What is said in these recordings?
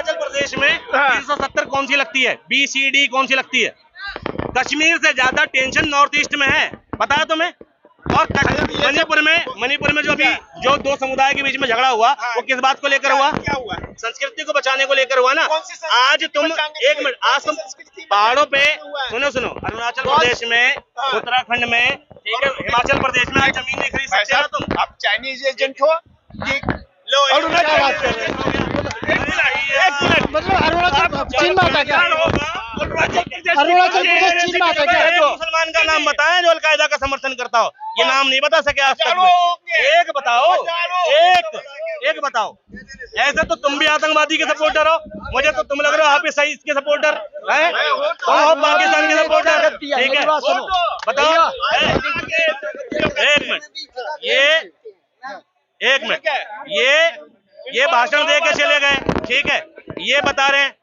अरुणाचल प्रदेश में 370 कौन सी लगती है? BCD कौन सी लगती है? कश्मीर से ज्यादा टेंशन नॉर्थ ईस्ट में है, पता है तुम्हें? और मणिपुर में जो दो समुदाय के बीच में झगड़ा हुआ, वो किस बात को लेकर हुआ? क्या हुआ? संस्कृति को बचाने को लेकर हुआ ना। आज तुम एक मिनट, आज तुम पहाड़ों पे सुनो, अरुणाचल प्रदेश में, उत्तराखंड में, ठीक है, हिमाचल प्रदेश में आज जमीन नहीं खरीद सकते ना तुम। आप चाइनीज एजेंट हो? मतलब अरुणाचल चीन में आता क्या? अरुणाचल प्रदेश चीन में आता क्या? मुसलमान का नाम बताएं जो अलकायदा का समर्थन करता हो। ये नाम नहीं बता सके आज तक में। एक बताओ, एक बताओ। ऐसे तो तुम भी आतंकवादी के सपोर्टर हो, मुझे तो तुम लग रहे हो हाफिज सईद के सपोर्टर है, तुम हो पाकिस्तान के सपोर्टर, ठीक है? बताओ। एक मिनट, ये भाषण दे के चले गए, ठीक है? ये बता रहे हैं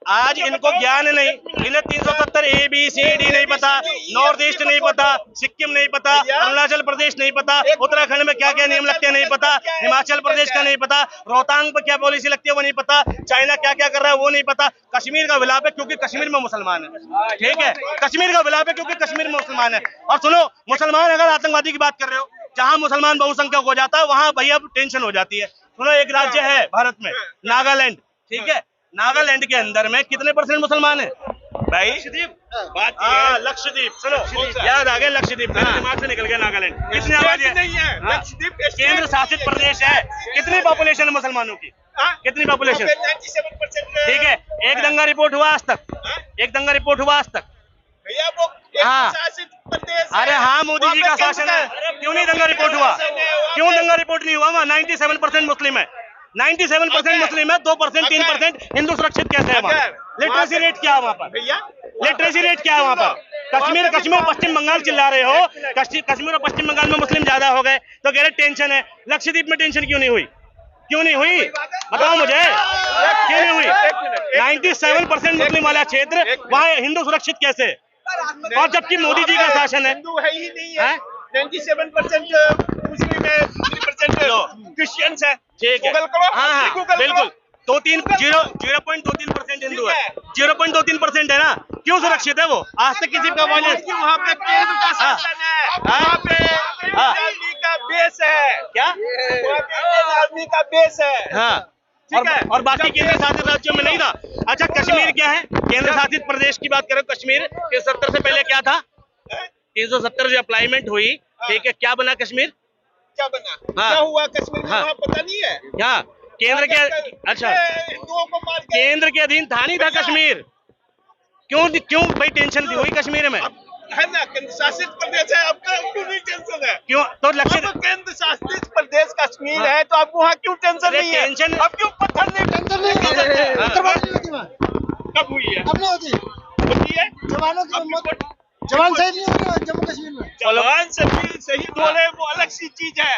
आज इनको ज्ञान नहीं, इन्हें 370 ABCD नहीं पता, नॉर्थ ईस्ट नहीं पता, सिक्किम नहीं पता, अरुणाचल प्रदेश नहीं पता, उत्तराखंड में क्या क्या नियम लगते हैं नहीं पता, हिमाचल प्रदेश का नहीं पता, रोहतांग पर क्या पॉलिसी लगती है वो नहीं पता, चाइना क्या क्या कर रहा है वो नहीं पता। कश्मीर का विलाप है क्योंकि कश्मीर में मुसलमान है, ठीक है? कश्मीर का विलाप है क्योंकि कश्मीर में मुसलमान है। और सुनो, मुसलमान अगर आतंकवादी की बात कर रहे हो, जहां मुसलमान बहुसंख्यक हो जाता है वहां भैया टेंशन हो जाती है। सुनो, एक राज्य है भारत में, नागालैंड, ठीक है? नागालैंड के अंदर में कितने % मुसलमान है भाई? लक्षद्वीप, सुनो, याद आ गया लक्षद्वीप, दिमाग से निकल गया नागालैंड। कितनी आबादी है? केंद्र शासित प्रदेश है, कितनी पॉपुलेशन है मुसलमानों की? कितनी पॉपुलेशन? 97%। ठीक है, एक दंगा रिपोर्ट हुआ आज तक? एक दंगा रिपोर्ट हुआ आज तक? भैया वो शासित प्रदेश। अरे हाँ, मोदी जी का शासन है, क्यों नहीं दंगा रिपोर्ट हुआ? क्यों दंगा रिपोर्ट नहीं हुआ? वहाँ 97% मुस्लिम है, 97% मुस्लिम है, 2% 3% हिंदू सुरक्षित कैसे है वहाँ? लिटरेसी रेट क्या है वहाँ पर भैया? लिटरेसी रेट क्या है वहाँ पर? कश्मीर पश्चिम बंगाल चिल्ला रहे हो, कश्मीर और पश्चिम बंगाल में मुस्लिम ज्यादा हो गए तो कह रहे टेंशन है। लक्षद्वीप में टेंशन क्यों नहीं हुई? क्यों नहीं हुई बताओ मुझे, क्यों नहीं हुई? 97% मुस्लिम वाला क्षेत्र, वहाँ हिंदू सुरक्षित कैसे? और जबकि मोदी जी का शासन है। हिंदू है ही नहीं है, 97% मुस्लिम है, 3% क्रिश्चियंस है। ठीक है, हाँ, बिल्कुल, 0.23% हिंदू है, 0.23% है ना। क्यों सुरक्षित है वो? आज तक किसी का वहाँ पे केंद्र का शासन है, वहाँ पे आर्मी का बेस है। क्या? वहाँ पे आर्मी का बेस है। हाँ, और बाकी केंद्र शासित राज्यों में नहीं था। अच्छा, कश्मीर क्या है? केंद्र शासित प्रदेश की बात करो, कश्मीर 370 से पहले क्या था? 370 जो अप्लाइमेंट हुई, ठीक है, क्या बना कश्मीर? क्या बना? क्या हुआ कश्मीर में? वहाँ पता नहीं है। हाँ, केंद्र के, अच्छा, हिंदुओं को मार के केंद्र के अधीन था नहीं था कश्मीर? क्यों भाई टेंशन थी हुई कश्मीर में? है ना, केंद्र शासित प्रदेश है, आपका क्यों नहीं टेंशन है? क्यों? तो लक्षद्वीप केंद्र शासित प्रदेश कश्मीर है तो आपको वहाँ क्यों टेंशन नहीं है? टेंशन अब क्यों पत्थर नहीं? टेंशन नहीं कब हुई है? अब नहीं होती, होती है। जवानों की जवान शहीद नहीं हो रहे जम्मू कश्मीर में। जवान शहीद हो रहे वो अलग सी चीज है।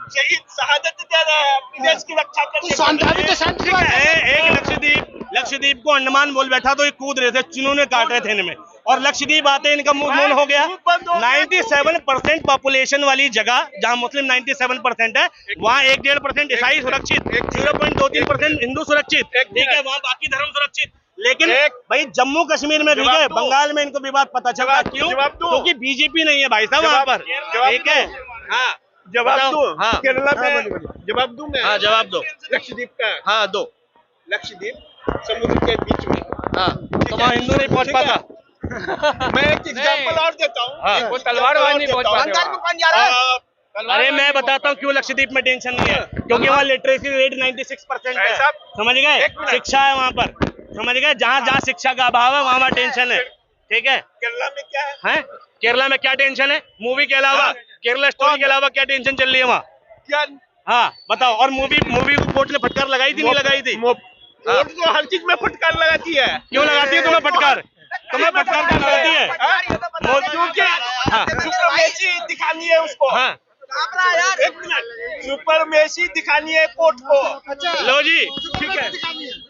शहीद शहादत दे रहे हैं अपने देश की रक्षा करने। शांति एक लक्षद्वीप को अंडमान बोल बैठा तो ये कूद रहे थे, चुनूने काट रहे थे इनमें, और लक्षद्वीप आते इनका मुंह मोन हो गया। 97% पॉपुलेशन वाली जगह जहां मुस्लिम 97% है, वहाँ 1-1.5% ईसाई सुरक्षित, 0.23% हिंदू सुरक्षित, ठीक है, वहाँ बाकी धर्म सुरक्षित। लेकिन भाई जम्मू कश्मीर में, ठीक है, बंगाल में इनको विवाद पता चला। क्यों? क्योंकि बीजेपी नहीं है भाई साहब वहाँ पर, ठीक है। हाँ, जवाब दो। हाँ, केरला में जवाब दूं मैं? हाँ, जवाब दो। लक्षद्वीप का, हाँ, दो। लक्षद्वीप समुद्र के बीच में, हाँ, तो वहाँ हिंदू नहीं पहुँच पाता। मैं एक एग्जाम्पल और देता हूँ। हाँ, वो तलवार नहीं पहुँच पाते। अरे मैं बताता हूँ क्यों लक्षद्वीप में टेंशन नहीं है, क्योंकि वहाँ लिटरेसी रेट 96% है, समझ गए? शिक्षा है वहाँ पर, समझ गए? जहाँ शिक्षा का अभाव है वहाँ टेंशन है, ठीक है। केरला में क्या है? केरला में क्या टेंशन है? मूवी के अलावा, केरला स्टोरी के अलावा क्या टेंशन चल रही है वहाँ? क्या? हाँ बताओ। और मूवी को कोर्ट ने फटकार लगाई थी नहीं लगाई थी? कोर्ट तो हर चीज में फटकार लगाती है। क्यों लगाती है तुम्हें फटकार? तुम्हें फटकार क्यों लगाती है? सुपरमेसी दिखानी है उसको। हाँ, एक मिनट, सुपरमेसी दिखानी है कोर्ट को। लो जी, ठीक है,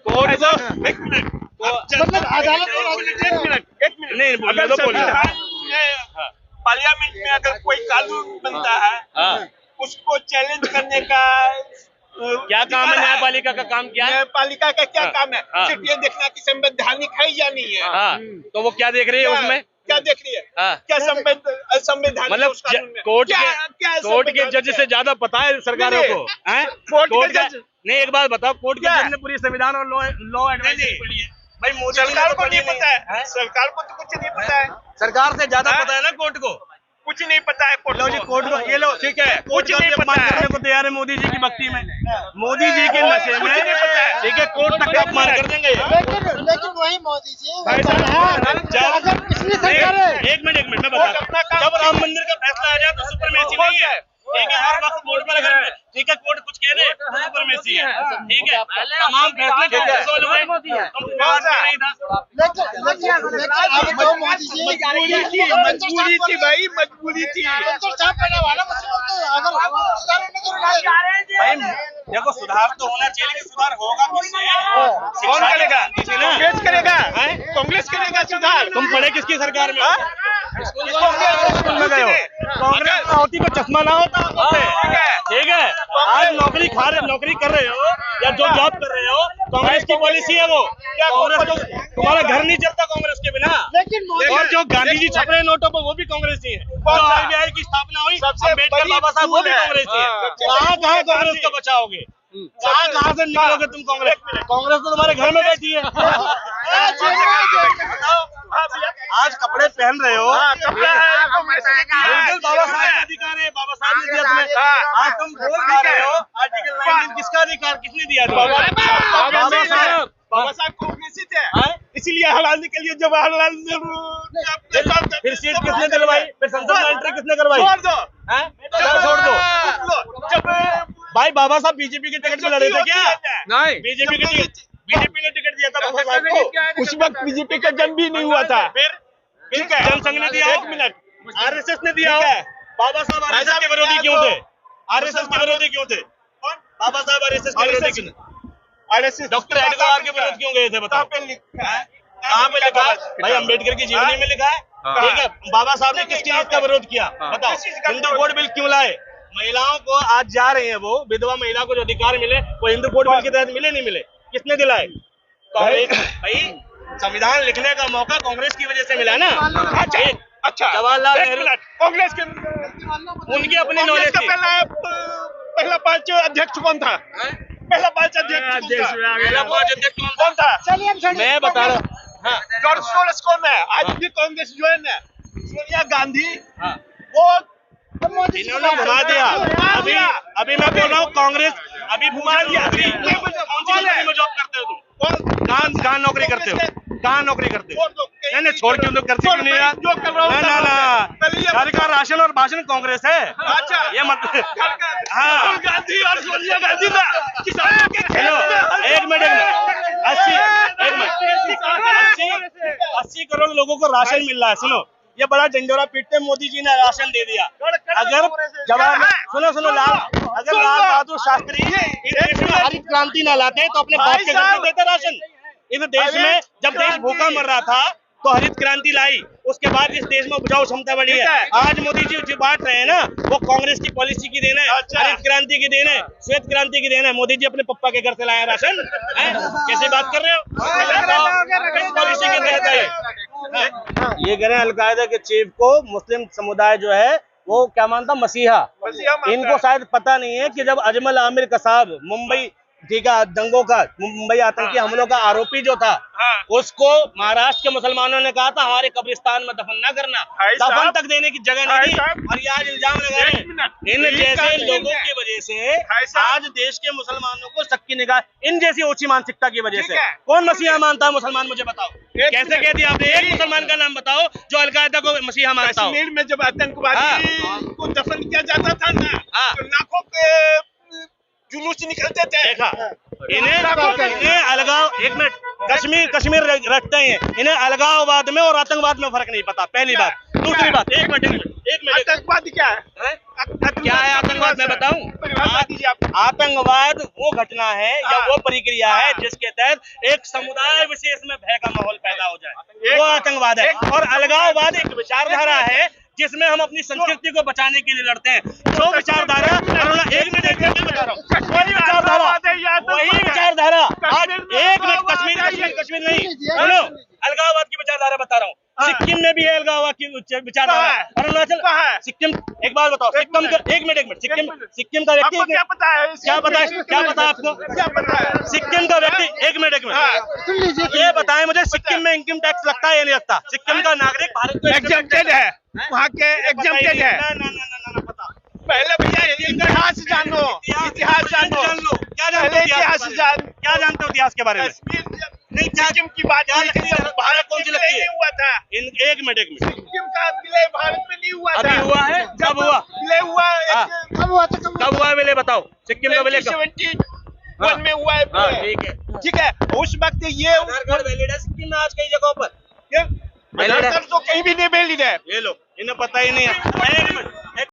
कोर्ट को, एक मिनट, मतलब अदालत एक मिनट नहीं बोलिए तो बोलिए। पार्लियामेंट में अगर कोई कानून बनता है, उसको चैलेंज करने का क्या काम है न्यायपालिका का? काम क्या है? न्यायपालिका का क्या हाँ, काम है? हाँ। सिर्फ ये देखना कि संवैधानिक है या नहीं है। हाँ, तो वो क्या देख रही है उसमें? क्या देख रही है? हाँ। क्या संवैधानिक मतलब उस कानून में? कोर्ट क्या के संवैधानिक जज से है? ज्यादा पता है सरकारों नहीं, को? हैं? कोर्ट के का- जज- नहीं, एक बात बताओ, कोर्ट के क्या? जज ने पूरी संविधान और लॉ एडवाइजरी पढ़ी है भाई? मोदी जी ने सरकार तो को पढ़ी नहीं पता है। हैं? सरकार को तो कुछ नहीं पता है। सरकार से ज्यादा हाँ? पता है ना कोर्ट को। कुछ नहीं पता है कोर्ट लो जी, कोर्ट को ये लो, ठीक है, कोर्ट का भी अपमान करने को तैयार है मोदी जी की भक्ति में, मोदी जी के नशे में, ठीक है, कोर्ट तक का अपमान कर देंगे ये। लेकिन वही मोदी जी भाई साहब, अगर पिछली सरकार एक मिनट मैं बता, जब राम मंदिर का फैसला आ जाए तो सुपरमेसी नहीं है, ठीक है, हर वक्त कोर्ट पर अगर, ठीक है, कोर्ट कुछ कह दे सुपरमेसी है, ठीक है, तमाम फैसले कंट्रोल हुए, तुम विवाद में नहीं था। लेकिन अब तो मोदी जी मजबूरी थी भाई, मजबूरी थी। भाई देखो, सुधार तो होना चाहिए, लेकिन सुधार होगा किससे? कौन करेगा? किसी ना? कांग्रेस करेगा। हैं? कांग्रेस करेगा सुधार। तुम पढ़े किसकी सरकार में? हाँ? स्कूल में गए हो? कांग्रेस में होती को चश्मा ना होता आपको पे? ठीक है, आज नौकरी कर रहे हो या जो जॉब कर रहे हो, कांग्रेस की पॉलिसी है वो। कांग्रेस को तुम्हारा घर नहीं चलता कांग्रेस के बिना। लेकिन और जो गांधी जी छप रहे हैं नोटों पर, वो भी कांग्रेस ही है। जो आरबीआई की स्थापना हुई, सबसे अम्बेडकर बड़ी बाबा साहब, वो भी भूल है। कांग्रेस ही है। हाँ। कहाँ कांग्रेस का बचाओगे? कहाँ से निकलोगे तुम कांग्रेस? कांग्रेस तो तुम्हारे घर में बैठी है। आज कपड़े पहन रहे हो, बिल्कुल बाबा साहब का अधिकार है, बाबा साहब ने दिया तुम्हें। आज तुम बोल खा रहे हो, आर्टिकल 19 किसका अधिकार, किसने दिया तुम्हें? बाबा साहब। बाबा साहब कांग्रेसी थे, हैं? इसीलिए हटाने के लिए जवाहरलाल नेहरू फिर सीट किसने दिलवाई? फिर संसद में एंट्री किसने करवाई? छोड़ दो। हैं? क्या छोड़ दो? जब भाई बाबा साहब बीजेपी के टिकट पे लड़े थे क्या? नहीं, बीजेपी ने टिकट दिया था बाबा साहब को। उस वक्त बीजेपी का जन्म भी नहीं हुआ था। फिर जनसंघ ने दिया, एक मिनट, आरएसएस ने दिया। बाबा साहब आरएसएस के विरोधी क्यों थे? आरएसएस के विरोधी क्यों थे? बाबा साहब आरएसएस के विरोधी क्यों? डॉक्टर एडगर के विरोध क्यों गए थे बताओ? कहाँ पे लिखा है? भाई अम्बेडकर की जीवनी में लिखा है, ठीक है। बाबा साहब ने किसकी चीज का विरोध किया बताओ? हिंदू कोड बिल क्यों लाए? महिलाओं को आज जा रही है वो विधवा महिला को जो अधिकार मिले, वो हिंदू कोड बिल के तहत मिले नहीं मिले? किसने दिलाए? भाई संविधान लिखने का मौका कांग्रेस की वजह से मिला ना। अच्छा, जवाहरलाल एक नेहरू, मिनट, कांग्रेस के उनकी अपनी नॉलेज थी। पहला पांच अध्यक्ष कौन था? पहला पांच अध्यक्ष पहला पांच अध्यक्ष कौन था? मैं बता रहा हूँ। हाँ, जॉर्ज सोरस कौन है? आज भी कांग्रेस जो है ना, सोनिया गांधी, हाँ, वो इन्होंने घुमा दिया। अभी मैं बोल रहा हूँ कांग्रेस, अभी घुमा दिया। कौन सी कंपनी में जॉब करते हो तुम? कहाँ नौकरी करते हो? कहाँ नौकरी करते हो? नहीं छोड़ क्यों, तो करते क्यों नहीं यार? ना घर का राशन और भाषण कांग्रेस है। अच्छा, ये मत। हाँ, गांधी और सोनिया गांधी का किसानों के खेत में 80 करोड़ लोगों को राशन मिल रहा है। सुनो, ये बड़ा डंडोरा पीटते मोदी जी ने राशन दे दिया। अगर सुनो अगर लाल बहादुर शास्त्री इस देश में हरित क्रांति न लाते तो अपने बाप के घर से देते राशन। इस देश में जब देश भूखा मर रहा था तो हरित क्रांति लाई, उसके बाद इस देश में उपजाऊ क्षमता बढ़ी है। आज मोदी जी जो बांट रहे हैं ना, वो कांग्रेस की पॉलिसी की देन है, हरित क्रांति की देन है, श्वेत क्रांति की देन है। मोदी जी अपने पप्पा के घर से लाए राशन। कैसे बात कर रहे हो? किस पॉलिसी के तहत है? ये कह रहे हैं अलकायदा के चीफ को मुस्लिम समुदाय जो है वो क्या मानता? मसीहा। इनको शायद पता नहीं है कि जब अजमल आमिर कसाब मुंबई, ठीक है, दंगों का, मुंबई आतंकी हमलों का आरोपी जो था, उसको महाराष्ट्र के मुसलमानों ने कहा था हमारे कब्रिस्तान में दफन ना करना, दफन तक देने की जगह नहीं दी। और ये आज इल्जाम लगा रहे हैं इन जैसे लोगों की वजह से आज देश के मुसलमानों को सबकी निगाह, इन जैसी ऊंची मानसिकता की वजह से। कौन मसीहा मानता है मुसलमान? मुझे बताओ, कैसे कह दिया आपने? एक मुसलमान का नाम बताओ जो अलकायदा को मसीहा मानता हो। कश्मीर में जब आतंकवादी को दफन किया जाता था ना, तो लाखों के जुलूस निकलते थे। देखा, इन्हें अलगाव, एक मिनट, कश्मीर रखते हैं, इन्हें अलगाववाद में और आतंकवाद में फर्क नहीं पता, पहली बात। दूसरी बात, एक मिनट, आतंकवाद क्या है? क्या है आतंकवाद? मैं बताऊं? आतंकवाद वो घटना है या वो प्रक्रिया है जिसके तहत एक समुदाय विशेष में भय का माहौल पैदा हो जाए, वो आतंकवाद है। और अलगाववाद एक विचारधारा है जिसमें हम अपनी संस्कृति को बचाने के लिए लड़ते हैं। जो विचारधारा, एक मिनट मैं बता रहा हूँ, वही विचारधारा आज एक मिनट, कश्मीर नहीं, सुनो, अलगाववाद की विचारधारा बता रहा हूँ। सिक्किम में भी है अलगाववाद की विचारधारा, अरुणाचल, सिक्किम, एक बात बताओ, सिक्किम का एक मिनट, सिक्किम का व्यक्ति क्या पता है? क्या पता आपको? क्या पता है? सिक्किम का व्यक्ति, एक मिनट सुन लीजिए, ये बताएं मुझे, सिक्किम में इनकम टैक्स लगता है या नहीं लगता? सिक्किम का नागरिक भारत में एग्जेम्प्टेड है, वहाँ के एग्जेम्प्टेड है। ना पता। पहले भैया इतिहास जानो, इतिहास जानो, क्या जानते हो इतिहास के बारे में? नहीं, सिक्किम की बात भारत कौन सी लगती है? हुआ था एक मिनट सिक्किम का विलय भारत में नहीं हुआ था। अभी हुआ है? कब हुआ? विलय हुआ कब हुआ विलय बताओ, सिक्किम का विलय कब? 71 में हुआ है। ठीक है, उस वक्त ये वैलिड है सिक्किम में आज कई जगहों पर? आधार कार्ड तो कहीं भी नहीं वैलिड है। ये लो, इन्हें पता ही नहीं है। एक मिनट